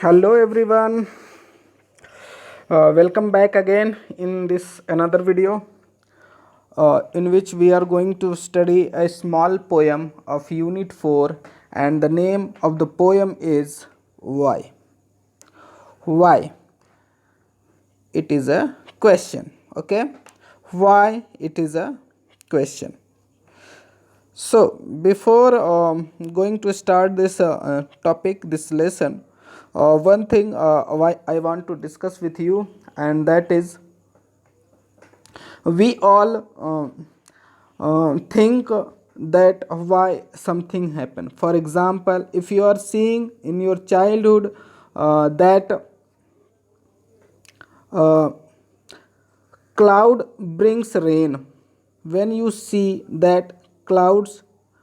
Hello everyone. Welcome back again in this another video in which we are going to study a small poem of Unit 4, and the name of the poem is Why. Why? It is a question. Okay? Why it is a question. So, before going to start this topic, this lesson, one thing why I want to discuss with you, and that is we all think that why something happened. For example, if you are seeing in your childhood that uh, cloud brings rain, when you see that clouds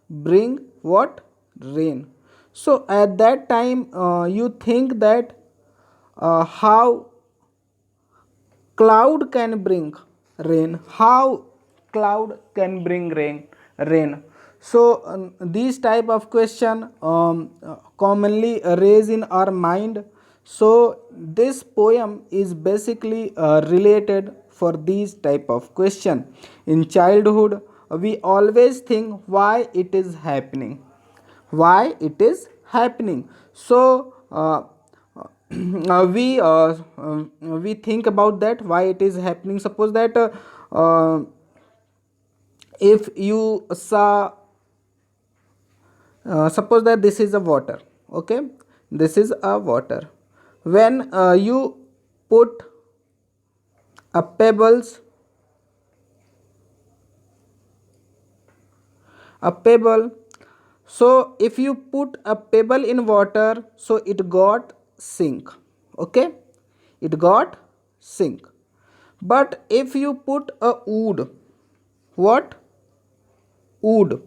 bring what? Rain. So at that time you think that how cloud can bring rain, how cloud can bring rain. So these type of question commonly raise in our mind. So this poem is basically related for these type of question. In childhood we always think why it is happening, why it is happening. So we think about that why it is happening. Suppose that if you saw, suppose that this is a water. Okay, this is a water. When you put a pebbles, a pebble, so if you put a pebble in water, so it got sink. Okay, it got sink. But if you put a wood, what? Wood.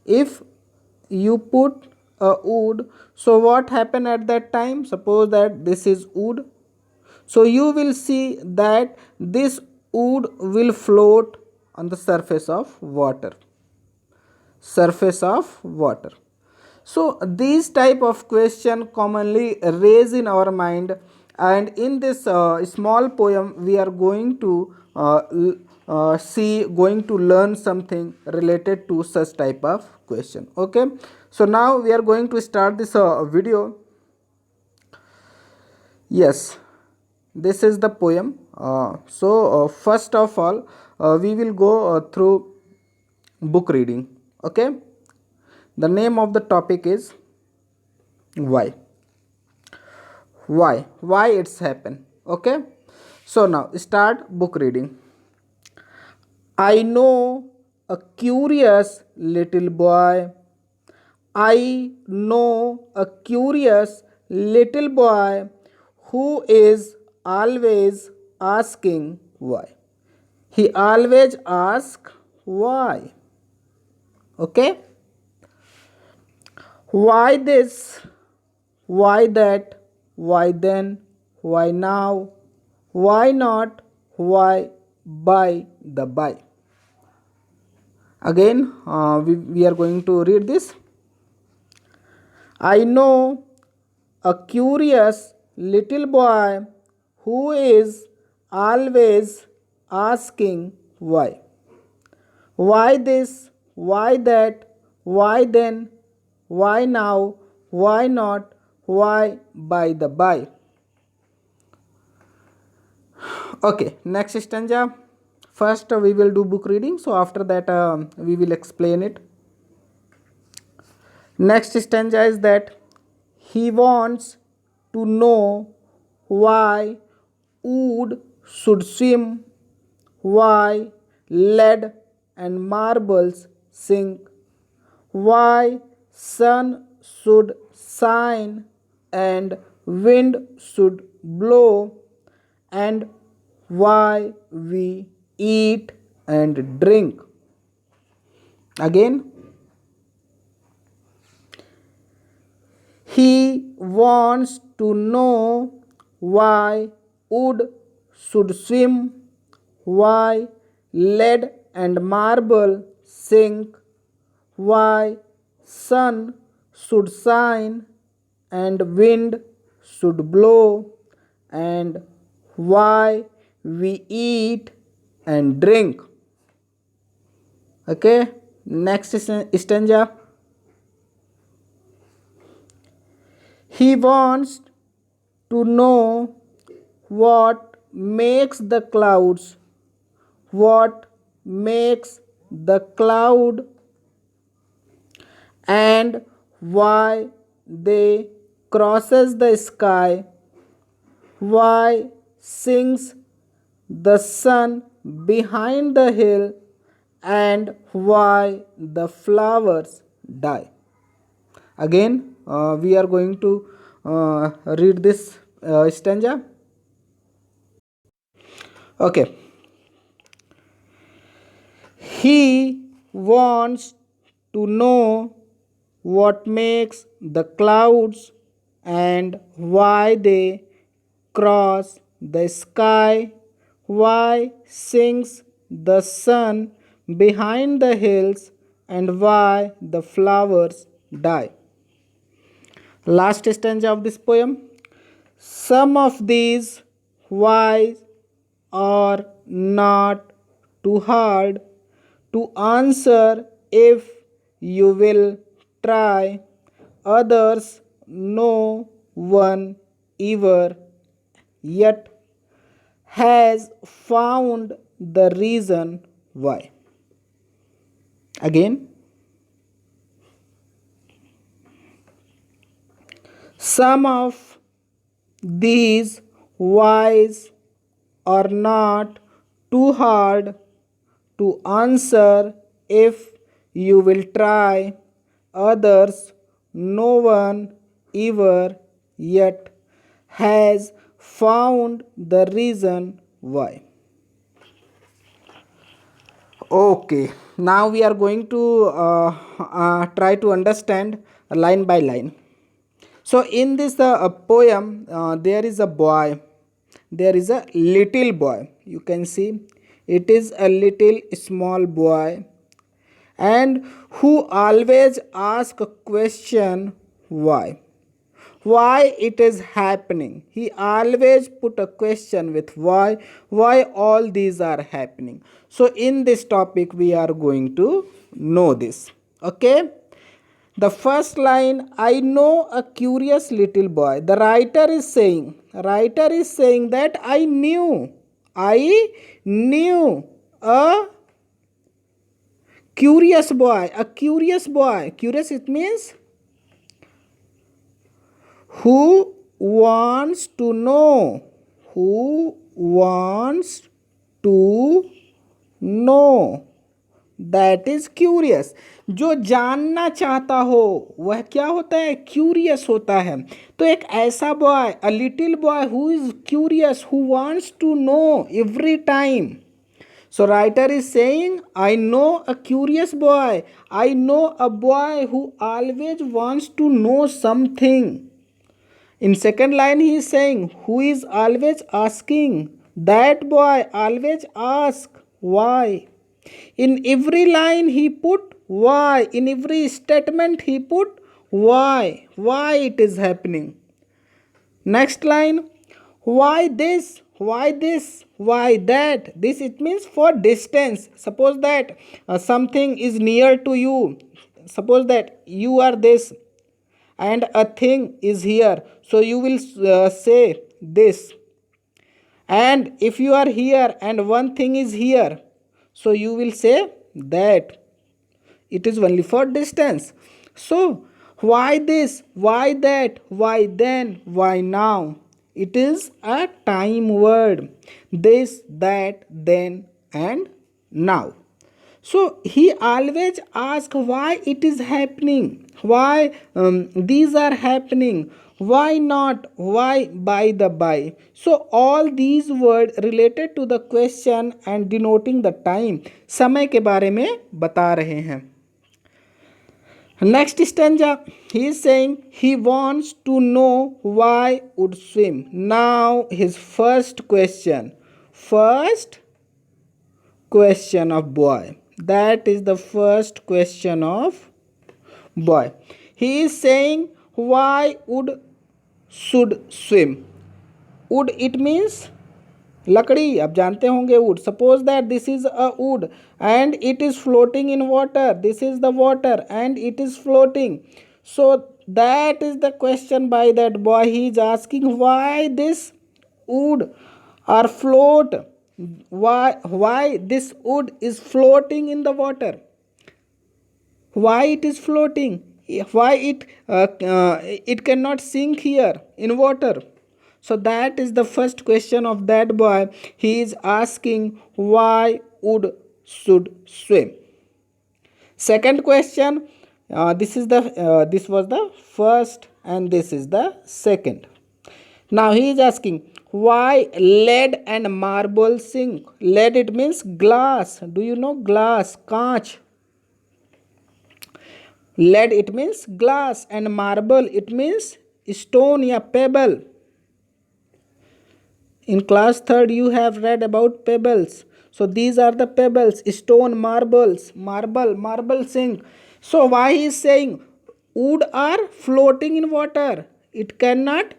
If you put a wood, so what happen at that time? Suppose that this is wood, so you will see that this wood will float on the surface of water, surface of water. So these type of question commonly raise in our mind, and in this small poem we are going to see, going to learn something related to such type of question. Okay, so now we are going to start this video. Yes, this is the poem. First of all, we will go through book reading. Okay, the name of the topic is why. Why it's happened. Okay, so now start book reading. I know a curious little boy. I know a curious little boy who is always asking why. He always asks why. Okay, why this, why that, why then, why now, why not, why by the by. Again, we are going to read this. I know a curious little boy who is always asking why. Why this? Why that? Why then? Why now? Why not? Why by the by? Okay, next stanza. First, we will do book reading. So after that, we will explain it. Next stanza is that he wants to know why wood should swim, why lead and marbles sink, why sun should shine and wind should blow, and why we eat and drink. Again, he wants to know why wood should swim, why lead and marble sink, why sun should shine and wind should blow, and why we eat and drink. Okay, next stanza. He wants to know what makes the clouds, what makes the cloud, and why they crosses the sky, why sings the sun behind the hill, and why the flowers die. Again, we are going to read this stanza. Okay. He wants to know what makes the clouds and why they cross the sky, why sings the sun behind the hills, and why the flowers die. Last stanza of this poem. Some of these whys are not too hard to answer if you will try. Others no one ever yet has found the reason why. Again, some of these whys are not too hard to answer if you will try. Others no one ever yet has found the reason why. Okay, now we are going to try to understand line by line. So in this poem, there is a boy, there is a little boy. You can see it is a little small boy, and who always ask a question, why it is happening. He always put a question with why all these are happening. So in this topic we are going to know this. Okay, the first line, I know a curious little boy. The writer is saying that I knew a curious boy. Curious, it means who wants to know, that is curious. जो जानना चाहता हो वह क्या होता है, curious होता है. तो एक ऐसा boy, a little boy who is curious, who wants to know every time. So writer is saying, I know a curious boy. I know a boy who always wants to know something. In second line he is saying, who is always asking. That boy always ask why. In every line he put why. In every statement he put why. Why it is happening. Next line, why this, why that. This it means for distance. Suppose that something is near to you. Suppose that you are this and a thing is here. So you will say this. And if you are here and one thing is here, so you will say that. It is only for distance. So why this, why that, why then, why now. It is a time word. This, that, then, and now. So he always asks why it is happening, why these are happening, why not, why, by the by. So all these words related to the question and denoting the time, समय के बारे में बता रहे हैं. Next stanza, he is saying he wants to know why would swim. Now his first question of boy. That is the first question of boy. He is saying why would should swim. Wood, it means लकड़ी, आप जानते होंगे wood. Suppose that this is a wood and it is floating in water. This is the water and it is floating. So that is the question by that boy. He is asking why this wood are float. Why this wood is floating in the water? Why it is floating? Why it cannot sink here in water? So that is the first question of that boy. He is asking why wood should swim. Second question, this was the first and this is the second. Now he is asking why lead and marble sink. Lead, it means glass. Do you know glass? Kaach. Lead, it means glass, and marble, it means stone या pebble. In class 3rd you have read about pebbles. So these are the pebbles, stone, marbles, marble sink. So why he is saying wood are floating in water? It cannot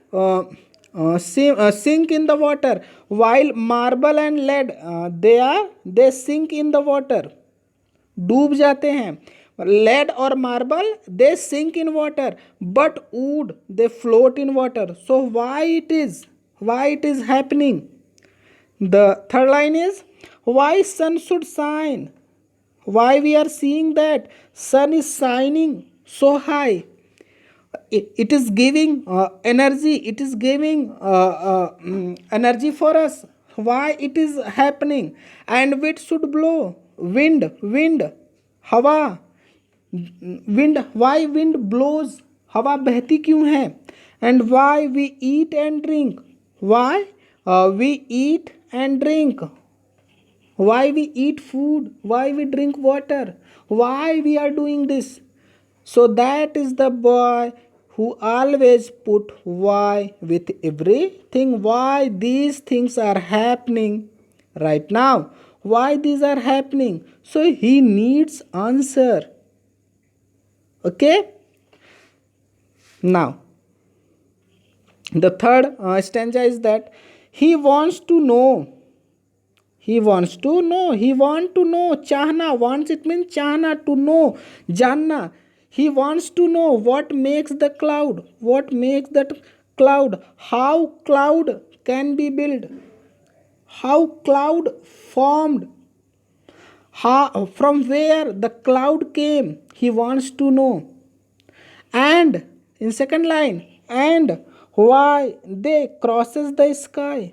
sink in the water, while marble and lead they sink in the water, डूब जाते हैं. Lead or marble, they sink in water, but wood, they float in water. So why it is happening? The third line is why sun should shine. Why we are seeing that sun is shining so high? It is giving energy. It is giving energy for us. Why it is happening? And wind should blow. Wind, हवा. Wind, why wind blows, हवा बहती क्यों है? And why we eat and drink. Why we eat and drink. Why we eat food. Why we drink water. Why we are doing this? So that is the boy who always put why with everything. Why these things are happening right now? Why these are happening? So he needs answer. Okay. Now the third stanza is that he wants to know. He wants to know. He want to know. Chahna, wants, it means chahna, to know, janna. He wants to know what makes the cloud. What makes that cloud? How cloud can be built? How cloud formed? How, from where the cloud came? He wants to know. And in second line, and why they crosses the sky.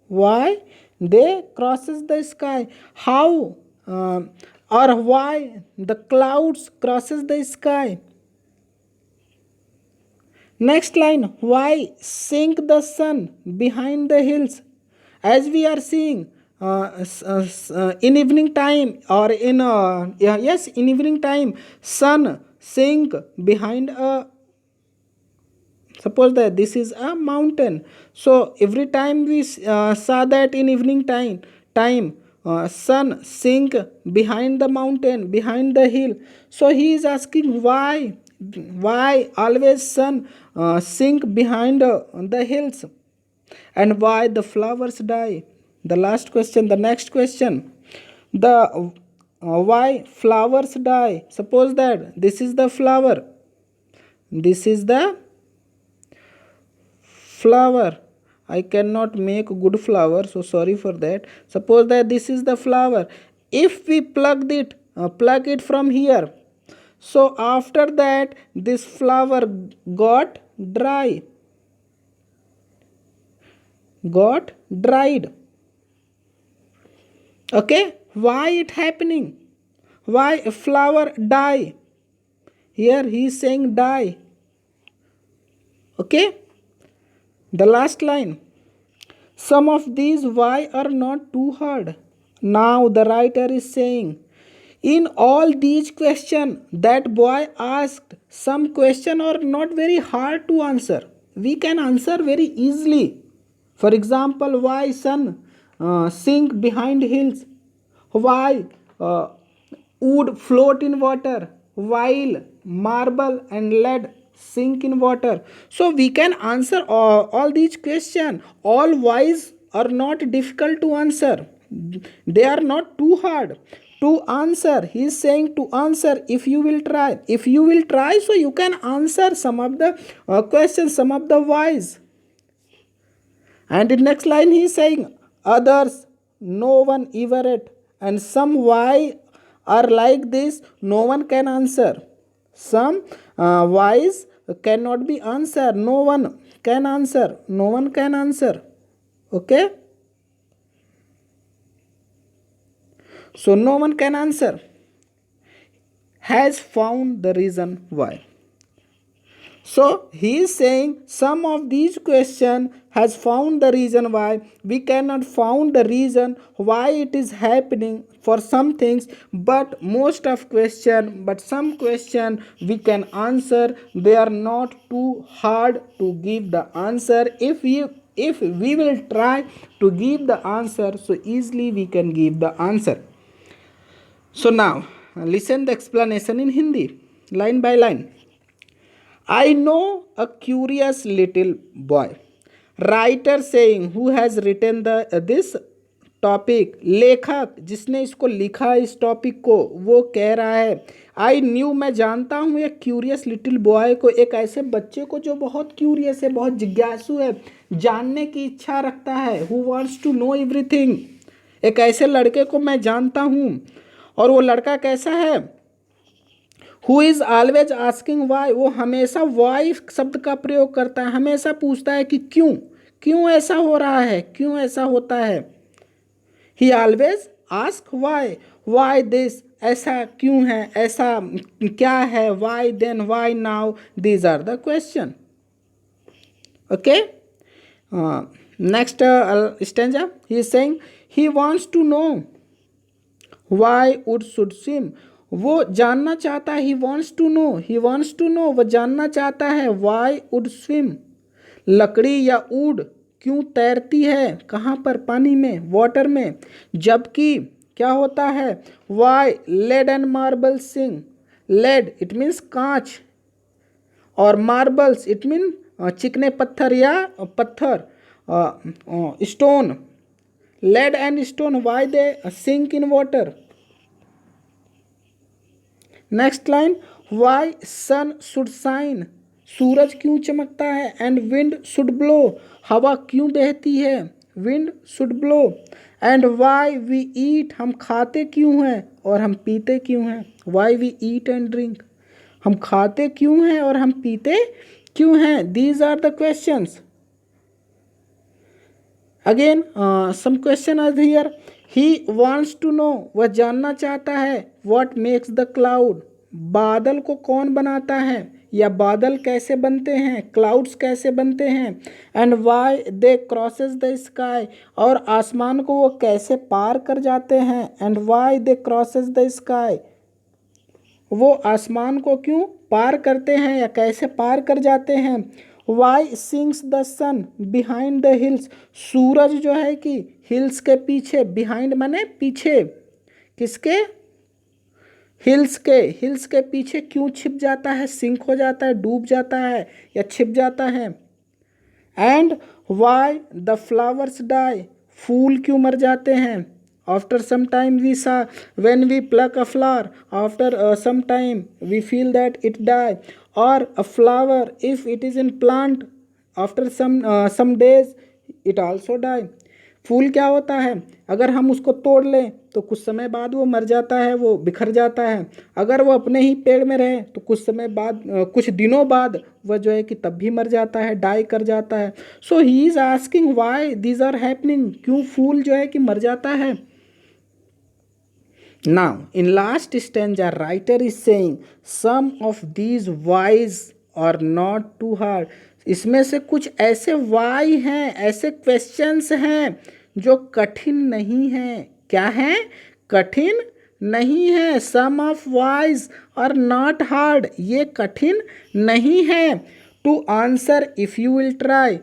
Why they crosses the sky? How or why the clouds crosses the sky? Next line, why sink the sun behind the hills? As we are seeing in evening time, or in in evening time, sun sink behind a, suppose that this is a mountain. So every time we saw that in evening time sun sink behind the mountain, behind the hill. So he is asking why always sun sink behind the hills, and why the flowers die. The last question, the next question, the why flowers die. Suppose that this is the flower, this is the flower. I cannot make good flower, so sorry for that. Suppose that this is the flower. If we plug it from here, so after that this flower got dried. Okay, why it happening? Why a flower die? Here he is saying die. Okay. The last line, some of these why are not too hard. Now the writer is saying, in all these questions that boy asked, some question are not very hard to answer. We can answer very easily. For example, why sun sink behind hills? Why wood float in water while marble and lead sink in water. So we can answer all these questions. All whys are not difficult to answer. They are not too hard to answer. He is saying to answer if you will try. If you will try, so you can answer some of the questions, some of the whys. And in next line he is saying others no one ever it, and some why are like this no one can answer. Some whys cannot be answered, no one can answer, no one can answer. Okay, so no one can answer, has found the reason why. So he is saying some of these question has found the reason why. We cannot found the reason why it is happening for some things, but most of question, but some question we can answer. They are not too hard to give the answer. If we will try to give the answer, so easily we can give the answer. So now listen the explanation in Hindi, line by line. I know a curious little boy. Writer saying who has written this topic. लेखक जिसने इसको लिखा इस topic को, वो कह रहा है आई न्यू, मैं जानता हूँ एक क्यूरियस लिटिल बॉय को, एक ऐसे बच्चे को जो बहुत क्यूरियस है, बहुत जिज्ञासु है, जानने की इच्छा रखता है, who wants to know everything. एक ऐसे लड़के को मैं जानता हूँ। और वो लड़का कैसा है? Who is always asking why, वो हमेशा वाई शब्द का प्रयोग करता है, हमेशा पूछता है कि क्यों, क्यों ऐसा हो रहा है, क्यों ऐसा होता है। He always ask why, why this, ऐसा क्यों है, ऐसा क्या है, why then, why now, these are the question. Okay, next stanza, he is saying he wants to know why wood should swim, वो जानना चाहता है, he wants to know, he wants to know, वो जानना चाहता है, वाई वुड स्विम, लकड़ी या वुड क्यों तैरती है, कहाँ पर, पानी में, वाटर में। जबकि क्या होता है, why lead and marble sink, lead it means कांच, और मार्बल्स इट मीन चिकने पत्थर या पत्थर, stone, lead and stone, why they sink in water. Next line, why sun should shine, सूरज क्यों चमकता है, एंड विंड शुड ब्लो, हवा क्यों बहती है, wind should blow, and why we eat, हम खाते क्यों हैं और हम पीते क्यों हैं, why we eat and drink, हम खाते क्यों हैं और हम पीते क्यों हैं। These are the questions. Again some question are here, he wants to know, वह जानना चाहता है, व्हाट मेक्स द क्लाउड, बादल को कौन बनाता है, या बादल कैसे बनते हैं, क्लाउड्स कैसे बनते हैं, and why they crosses the sky, और आसमान को वो कैसे पार कर जाते हैं, and why they crosses the sky, वो आसमान को क्यों पार करते हैं या कैसे पार कर जाते हैं। Why sinks the sun behind the hills, सूरज जो है कि हिल्स के पीछे, बिहाइंड माने पीछे, किसके, हिल्स के, हिल्स के पीछे क्यों छिप जाता है, सिंक हो जाता है, डूब जाता है या छिप जाता है। And why the flowers die, फूल क्यों मर जाते हैं। After some time we saw when we pluck a flower, after some time we feel that it die, और a flower if it is in plant after some days it also die. फूल क्या होता है, अगर हम उसको तोड़ लें तो कुछ समय बाद वो मर जाता है, वो बिखर जाता है। अगर वो अपने ही पेड़ में रहे तो कुछ समय बाद, कुछ दिनों बाद वह जो है कि तब भी मर जाता है, डाई कर जाता है। So he is asking why these are happening, क्यों फूल जो है कि मर जाता है। Now in last stanza writer is saying some of these whys are not too hard, इसमें से कुछ ऐसे वाई हैं, ऐसे क्वेश्चंस हैं जो कठिन नहीं हैं। क्या है, कठिन नहीं है। Some of whys are not hard, ये कठिन नहीं है। To answer if you will try,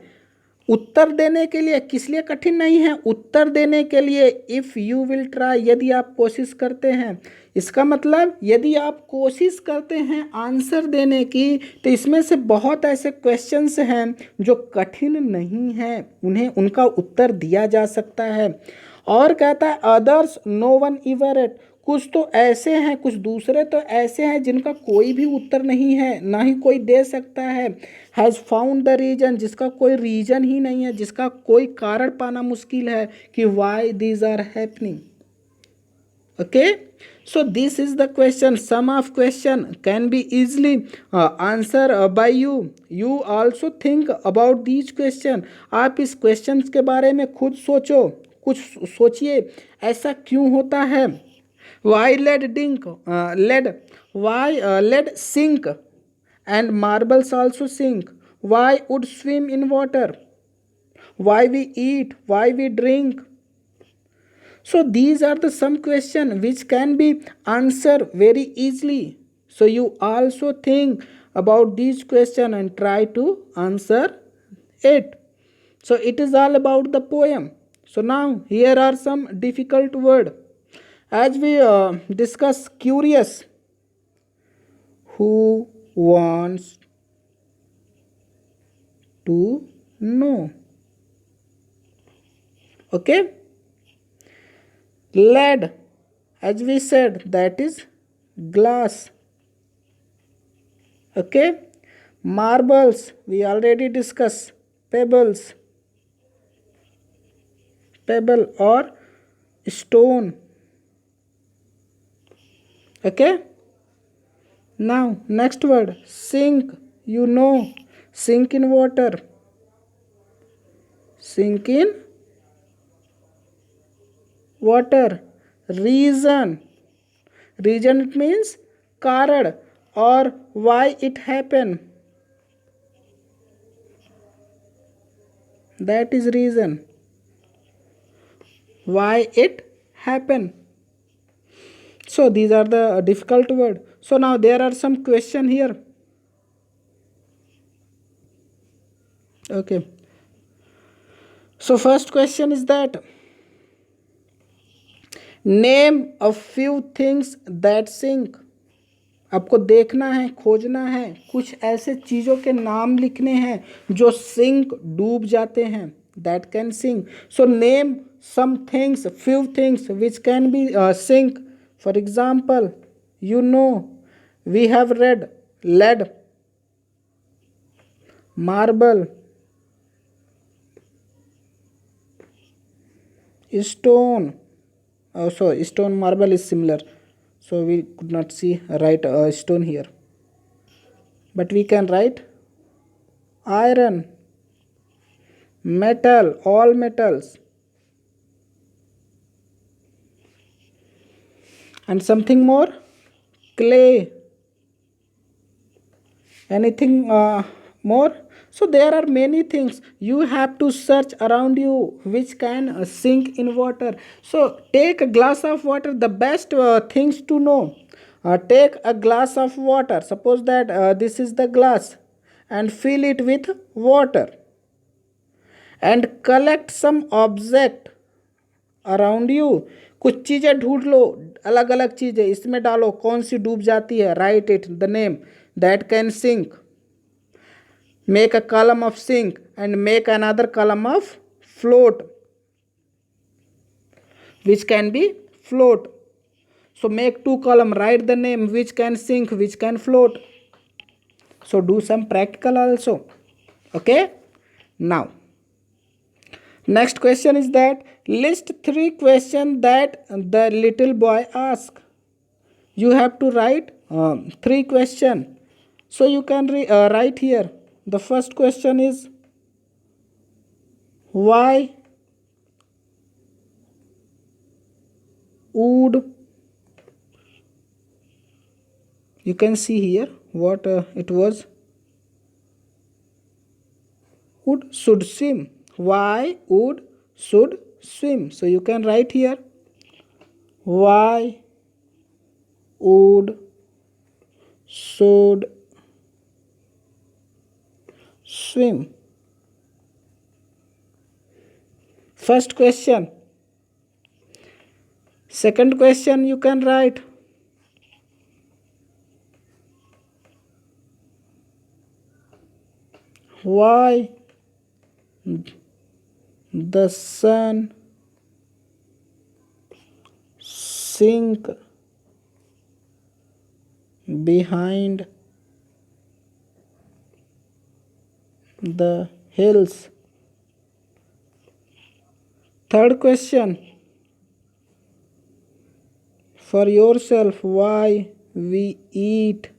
उत्तर देने के लिए, किस लिए कठिन नहीं है? उत्तर देने के लिए। इफ़ यू विल ट्राई, यदि आप कोशिश करते हैं। इसका मतलब यदि आप कोशिश करते हैं आंसर देने की, तो इसमें से बहुत ऐसे क्वेश्चंस हैं जो कठिन नहीं हैं, उन्हें उनका उत्तर दिया जा सकता है। और कहता है others no one ever it, कुछ तो ऐसे हैं, कुछ दूसरे तो ऐसे हैं जिनका कोई भी उत्तर नहीं है, ना ही कोई दे सकता है। हैज़ फाउंड द रीजन, जिसका कोई रीजन ही नहीं है, जिसका कोई कारण पाना मुश्किल है कि why these are happening. okay, so this is the question. Some of question can be easily answer by you also think about these question. आप इस questions के बारे में खुद सोचो, कुछ सोचिए ऐसा क्यों होता है। why lead sink and marbles also sink? Why would swim in water? Why we eat, why we drink? So these are the some question which can be answered very easily. So you also think about these question and try to answer it. So it is all about the poem. So now here are some difficult word. As we discuss curious, who wants to know? Okay. Lead, as we said, that is glass. Okay. Marbles, we already discussed. Pebbles, pebble or stone. Okay. Now next word, sink. You know, sink in water. Sink in water. Reason, reason it means कारण or why it happen, that is reason why it happen. So these are the difficult word. So now there are some question here. Okay, so first question is that name a few things that sink. आपको देखना है, खोजना है, कुछ ऐसे चीज़ों के नाम लिखने हैं जो सिंक, डूब जाते हैं, that can sink. So name some things, few things which can be sink. For example, you know, we have read lead, marble, stone. So stone, marble is similar, so we could not see write stone here, but we can write iron, metal, all metals, and something more, clay. Anything more? So there are many things you have to search around you which can sink in water. So take a glass of water, the best things to know. Take a glass of water, suppose that this is the glass, and fill it with water, and collect some object around you. कुछ चीज़ें ढूंढ लो, अलग अलग चीज़ें इसमें डालो, कौन सी डूब जाती है, write it the name that can sink. Make a column of sink and make another column of float which can be float. So make two column, write the name which can sink, which can float. So do some practical also. Okay. Now next question is that list 3 questions that the little boy asked. You have to write 3 questions. So you can write here. The first question is why would, you can see here what it was, would should swim. Why would should swim? So you can write here why would should swim. First question. Second question you can write. Why the sun sink behind the hills? Third question for yourself, why we eat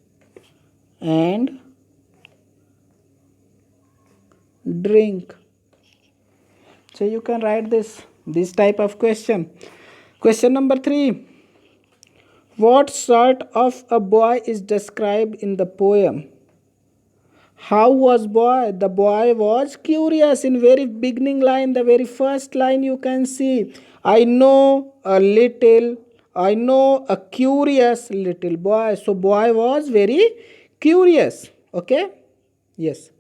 and drink? So you can write this type of question. Question number 3. What sort of a boy is described in the poem? How was boy? The boy was curious. In very beginning line, the very first line you can see, I know a curious little boy. So boy was very curious. Okay? Yes.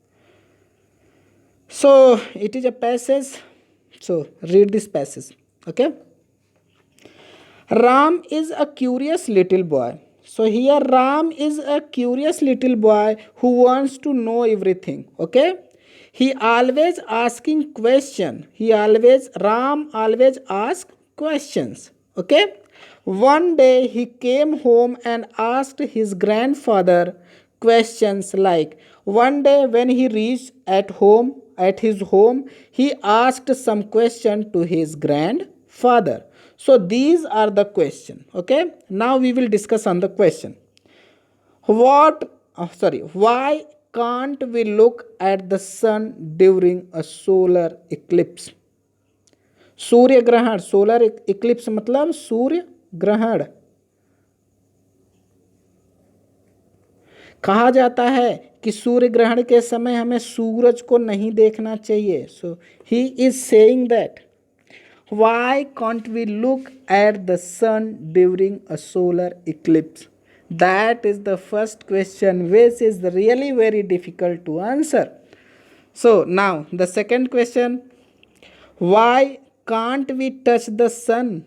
So it is a passage. So read this passage. Okay? Ram is a curious little boy. So here Ram is a curious little boy who wants to know everything. Okay? He always asking question. Ram always ask questions. Okay? One day he came home and asked his grandfather questions like, one day when he reached at his home, he asked some question to his grandfather. So these are the question. Okay, now we will discuss on the question. Why can't we look at the sun during a solar eclipse? सूर्य ग्रहण, solar Eclipse मतलब सूर्य ग्रहण। कहा जाता है कि सूर्य ग्रहण के समय हमें सूरज को नहीं देखना चाहिए। So he is saying that why can't we look at the sun during a solar eclipse? That is the first question, which is really very difficult to answer. So now the second question, why can't we touch the sun?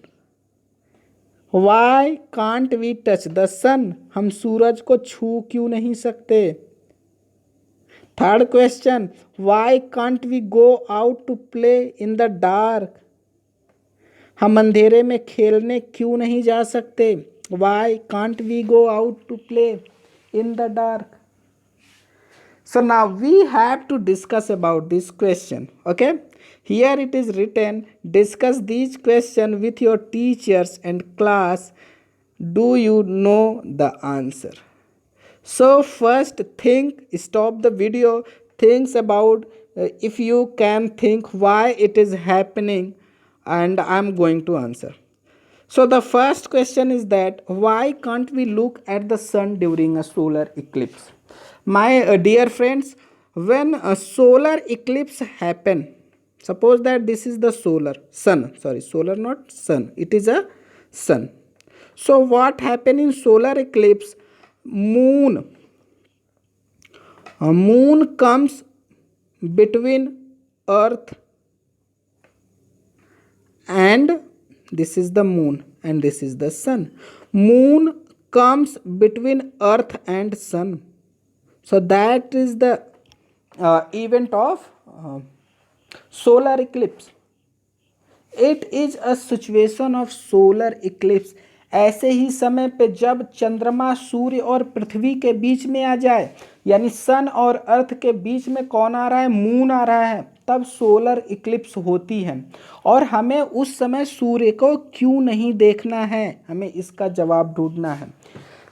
Why can't we touch the sun? हम सूरज को छू क्यों नहीं सकते? Third question, why can't we go out to play in the dark? हम अंधेरे में खेलने क्यों नहीं जा सकते? Why can't we go out to play in the dark? So now we have to discuss about this question. Okay, here it is written, discuss these questions with your teachers and class. Do you know the answer? So first stop the video, think about if you can think why it is happening, and I'm going to answer. So the first question is that why can't we look at the sun during a solar eclipse? My dear friends, when a solar eclipse happen, suppose that this is the solar not sun, it is a sun. So what happen in solar eclipse? Moon comes between earth and this is the moon and this is the sun. Moon comes between earth and sun. So that is the event of solar eclipse. It is a situation of solar eclipse. ऐसे ही समय पे जब चंद्रमा सूर्य और पृथ्वी के बीच में आ जाए, यानी सन और अर्थ के बीच में कौन आ रहा है? मून आ रहा है, तब सोलर इक्लिप्स होती है। और हमें उस समय सूर्य को क्यों नहीं देखना है? हमें इसका जवाब ढूंढना है।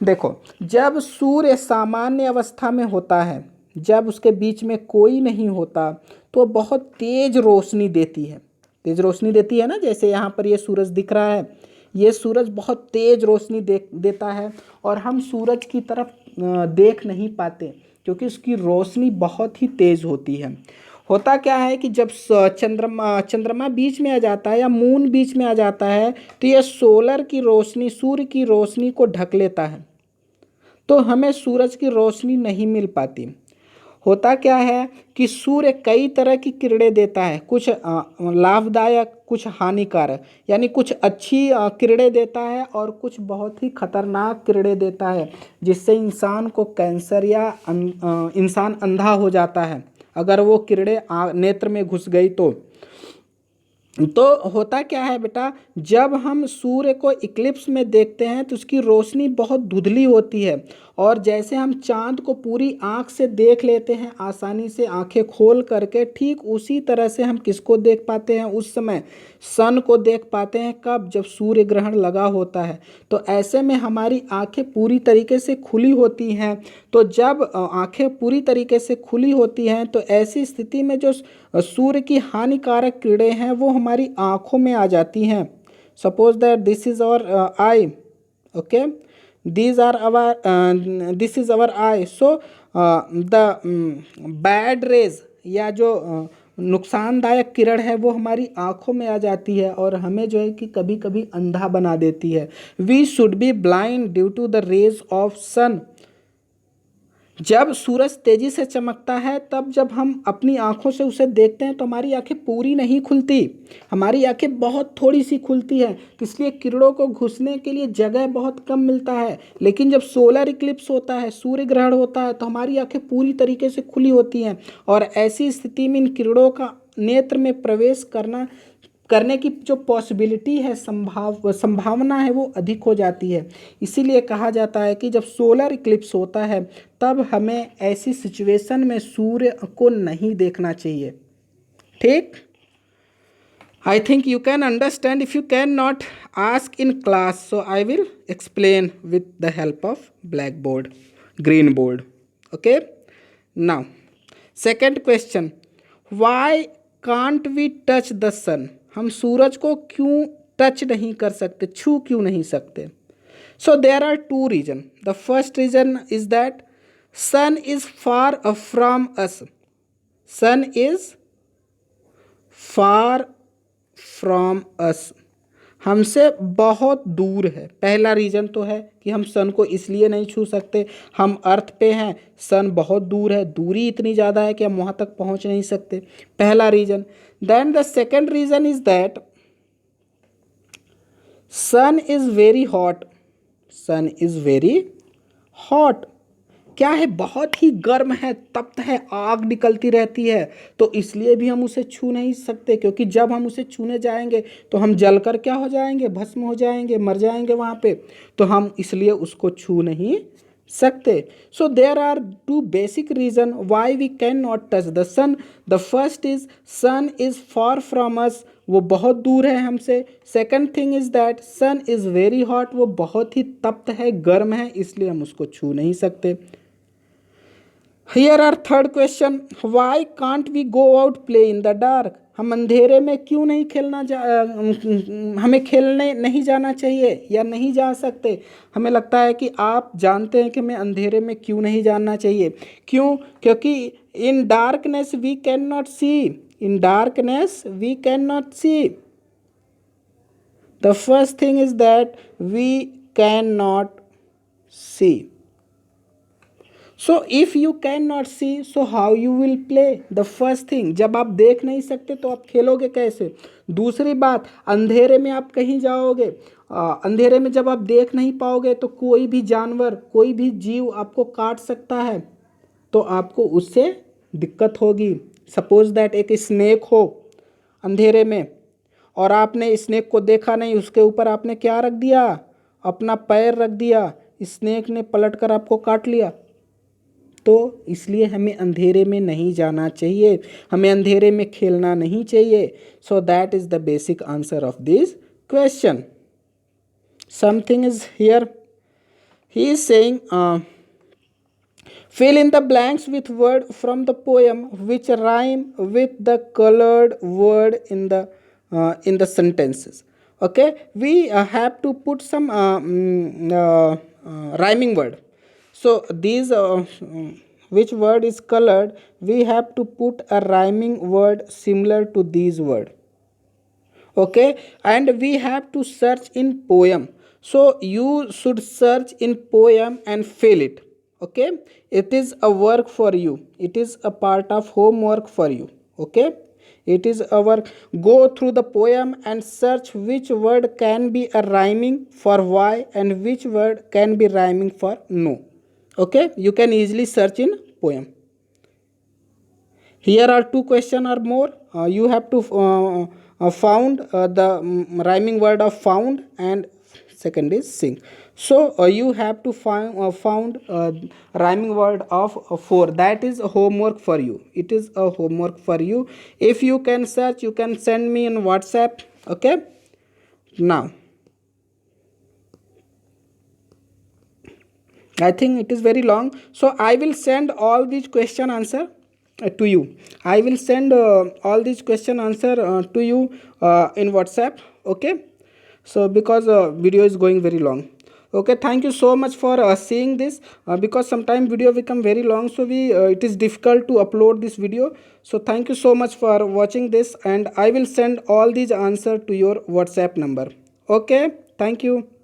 देखो, जब सूर्य सामान्य अवस्था में होता है, जब उसके बीच में कोई नहीं होता, तो बहुत तेज रोशनी देती है। तेज रोशनी देती है ना, जैसे यहाँ पर ये सूरज दिख रहा है, ये सूरज बहुत तेज रोशनी देता है और हम सूरज की तरफ देख नहीं पाते क्योंकि उसकी रोशनी बहुत ही तेज होती है। होता क्या है कि जब चंद्रमा बीच में आ जाता है या मून बीच में आ जाता है, तो ये सोलर की रोशनी, सूर्य की रोशनी को ढक लेता है, तो हमें सूरज की रोशनी नहीं मिल पाती। होता क्या है कि सूर्य कई तरह की किरणें देता है, कुछ लाभदायक, कुछ हानिकारक, यानी कुछ अच्छी किरणें देता है और कुछ बहुत ही खतरनाक किरणें देता है, जिससे इंसान को कैंसर या इंसान अंधा हो जाता है अगर वो किरणें नेत्र में घुस गई तो होता क्या है बेटा, जब हम सूर्य को इक्लिप्स में देखते हैं तो उसकी रोशनी बहुत धुंधली होती है, और जैसे हम चांद को पूरी आंख से देख लेते हैं आसानी से आंखें खोल करके, ठीक उसी तरह से हम किसको देख पाते हैं उस समय, सन को देख पाते हैं। कब? जब सूर्य ग्रहण लगा होता है। तो ऐसे में हमारी आंखें पूरी तरीके से खुली होती हैं। तो जब आंखें पूरी तरीके से खुली होती हैं तो ऐसी स्थिति में जो सूर्य की हानिकारक किरणें हैं वो हमारी आंखों में आ जाती हैं। Suppose that this is our eye, okay, this is our eye. So the bad rays या जो नुकसानदायक किरण है वो हमारी आंखों में आ जाती है और हमें जो है कि कभी कभी अंधा बना देती है। We should be blind due to the rays of sun. जब सूरज तेजी से चमकता है तब जब हम अपनी आंखों से उसे देखते हैं तो हमारी आंखें पूरी नहीं खुलती, हमारी आंखें बहुत थोड़ी सी खुलती है, इसलिए किरणों को घुसने के लिए जगह बहुत कम मिलता है। लेकिन जब सोलर इक्लिप्स होता है, सूर्य ग्रहण होता है, तो हमारी आंखें पूरी तरीके से खुली होती हैं और ऐसी स्थिति में इन किरणों का नेत्र में प्रवेश करने की जो पॉसिबिलिटी है, संभावना है, वो अधिक हो जाती है। इसीलिए कहा जाता है कि जब सोलर इक्लिप्स होता है तब हमें ऐसी सिचुएशन में सूर्य को नहीं देखना चाहिए। ठीक, I think you can understand. If you can not ask in class, so I will explain with the help of black board, green board. Okay, now second question, why can't we touch the sun? हम सूरज को क्यों touch नहीं कर सकते, छू क्यों नहीं सकते? So there are two reason. The first reason is that sun is far from us. Sun is far from us, हमसे बहुत दूर है। पहला रीज़न तो है कि हम सन को इसलिए नहीं छू सकते, हम अर्थ पे हैं, सन बहुत दूर है, दूरी इतनी ज़्यादा है कि हम वहाँ तक पहुँच नहीं सकते, पहला reason. Then the second reason is that sun is very hot. Sun is very hot, क्या है, बहुत ही गर्म है, तप्त है, आग निकलती रहती है, तो इसलिए भी हम उसे छू नहीं सकते, क्योंकि जब हम उसे छूने जाएंगे तो हम जलकर क्या हो जाएंगे, भस्म हो जाएंगे, मर जाएंगे वहाँ पे, तो हम इसलिए उसको छू नहीं सकते। So there are two basic reason why we can not touch the sun. The first is sun is far from us, वो बहुत दूर है हमसे। Second thing is that sun is very hot, वो बहुत ही तप्त है, गर्म है, इसलिए हम उसको छू नहीं सकते। Here are third question, why can't we go out play in the dark? हम अंधेरे में क्यों नहीं हमें खेलने नहीं जाना चाहिए या नहीं जा सकते? हमें लगता है कि आप जानते हैं कि हमें अंधेरे में क्यों नहीं जाना चाहिए। क्यों? क्योंकि in darkness we can not see, in darkness we can not see. The first thing is that we can not see. So if you can not see, so how you will play? The first thing, जब आप देख नहीं सकते तो आप खेलोगे कैसे? दूसरी बात, अंधेरे में आप कहीं जाओगे, अंधेरे में जब आप देख नहीं पाओगे तो कोई भी जानवर, कोई भी जीव आपको काट सकता है, तो आपको उससे दिक्कत होगी। सपोज दैट एक स्नेक हो अंधेरे में और आपने स्नेक को देखा नहीं, उसके ऊपर आपने क्या रख दिया, अपना पैर रख दिया, स्नेक ने पलट कर आपको काट लिया। तो इसलिए हमें अंधेरे में नहीं जाना चाहिए, हमें अंधेरे में खेलना नहीं चाहिए। So that is the basic answer of this question. Something is here, he is saying fill in the blanks with word from the poem which rhyme with the colored word in the sentences. Okay, we have to put some rhyming word. So these which word is colored, we have to put a rhyming word similar to these word. Okay, and we have to search in poem. So you should search in poem and fill it. Okay, it is a work for you, it is a part of homework for you. Okay, it is our go through the poem and search which word can be a rhyming for why and which word can be rhyming for no. Okay, you can easily search in poem. Here are two question or more. You have to found the rhyming word of found, and second is sing. So you have to find found rhyming word of four. That is homework for you. It is a homework for you. If you can search, you can send me in WhatsApp. Okay. Now I think it is very long, so I will send all these question answer to you. I will send all these question answer to you in WhatsApp. Okay, so because video is going very long. Okay, thank you so much for seeing this, because sometimes video become very long, so we it is difficult to upload this video. So thank you so much for watching this, and I will send all these answer to your WhatsApp number. Okay, thank you.